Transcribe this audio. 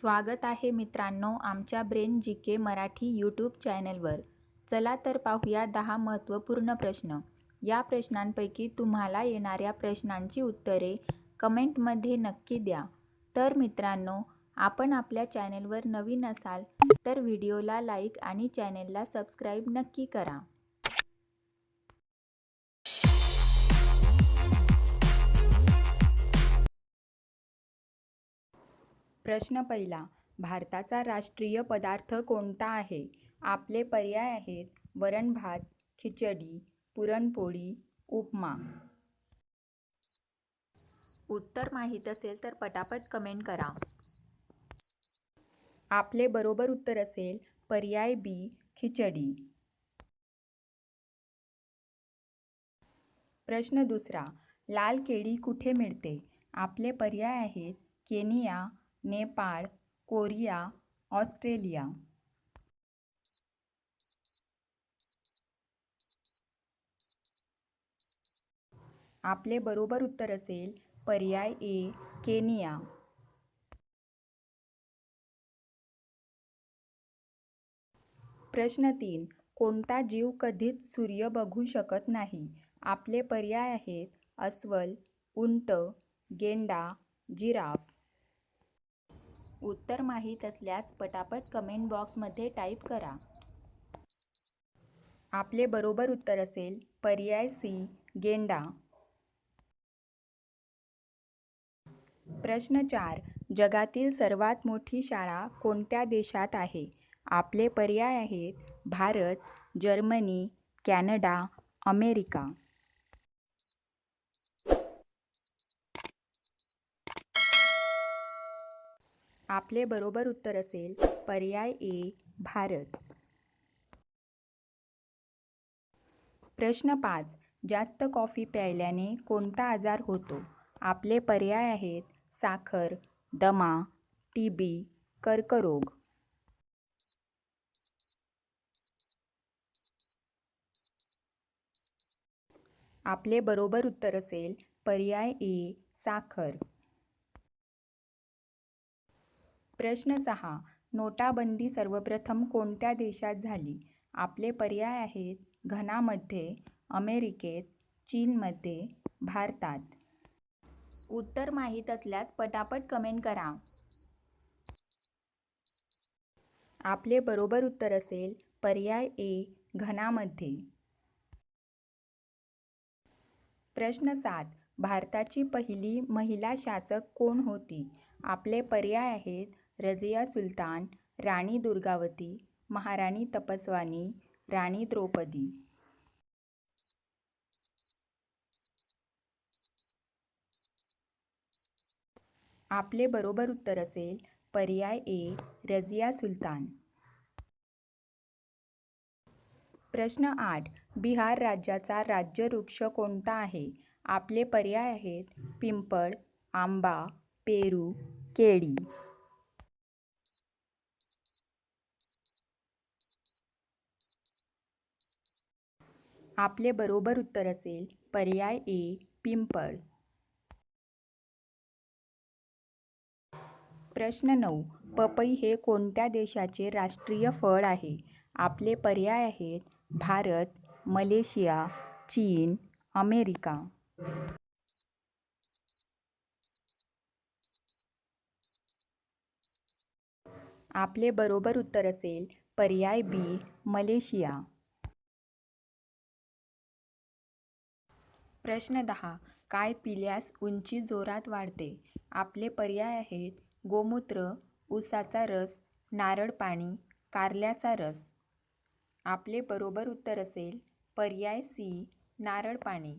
स्वागत आहे मित्रांनो आमच्या ब्रेन जी के मराठी यूट्यूब चॅनलवर. चला तर पाहूया 10 महत्त्वपूर्ण प्रश्न. या प्रश्नांपैकी तुम्हाला येणाऱ्या प्रश्नांची उत्तरे कमेंटमध्ये नक्की द्या. तर मित्रांनो, आपण आपल्या चॅनलवर नवीन असाल तर व्हिडिओला लाईक आणि चॅनलला सबस्क्राईब नक्की करा. प्रश्न पहिला. भारताचा राष्ट्रीय पदार्थ कोणता आहे? आपले पर्याय आहेत वरण भात, खिचडी, पुरणपोळी, उपमा. उत्तर माहीत असेल तर पटापट कमेंट करा. आपले बरोबर उत्तर असेल पर्याय बी, खिचडी. प्रश्न दुसरा. लाल केळी कुठे मिळते? आपले पर्याय आहेत केनिया, नेपाळ, कोरिया, ऑस्ट्रेलिया. आपले बरोबर उत्तर असेल पर्याय ए, केनिया. प्रश्न 3. कोणता जीव कधीच सूर्य बघू शकत नाही? आपले पर्याय आहेत अस्वल, उंट, गेंडा, जिराफ. उत्तर माहीत असल्यास पटापट कमेंट बॉक्समध्ये टाईप करा. आपले बरोबर उत्तर असेल पर्याय सी, गेंडा. प्रश्न 4. जगातील सर्वात मोठी शाळा कोणत्या देशात आहे? आपले पर्याय आहेत भारत, जर्मनी, कॅनडा, अमेरिका. आपले बरोबर उत्तर असेल पर्याय ए, भारत. प्रश्न 5. जास्त कॉफी प्यायल्याने कोणता आजार होतो? आपले पर्याय आहेत साखर, दमा, टीबी, कर्करोग. आपले बरोबर उत्तर असेल पर्याय ए, साखर. प्रश्न 6. नोटाबंदी सर्वप्रथम कोणत्या देशात झाली? आपले पर्याय आहेत घनामध्ये, अमेरिकेत, चीनमध्ये, भारतात. उत्तर माहीत असल्यास पटापट कमेंट करा. आपले बरोबर उत्तर असेल पर्याय ए, घनामध्ये. प्रश्न 7. भारताची पहिली महिला शासक कोण होती? आपले पर्याय आहेत रझिया सुलतान, राणी दुर्गावती, महाराणी तपस्वानी, राणी द्रौपदी. आपले बरोबर उत्तर असेल पर्याय ए, रझिया सुलतान. प्रश्न 8. बिहार राज्याचा राज्यवृक्ष कोणता आहे? आपले पर्याय आहेत पिंपळ, आंबा, पेरू, केळी. आपले बरोबर उत्तर असेल पर्याय ए, पिंपळ. प्रश्न 9. पपई हे कोणत्या देशाचे राष्ट्रीय फळ आहे? आपले पर्याय आहेत भारत, मलेशिया, चीन, अमेरिका. आपले बरोबर उत्तर असेल पर्याय बी, मलेशिया. प्रश्न 10. काय पिल्यास उंची जोरात वाढते? आपले पर्याय आहेत गोमूत्र, उसाचा रस, नारळ पाणी, कारल्याचा रस. आपले बरोबर उत्तर असेल पर्याय सी, नारळ पाणी.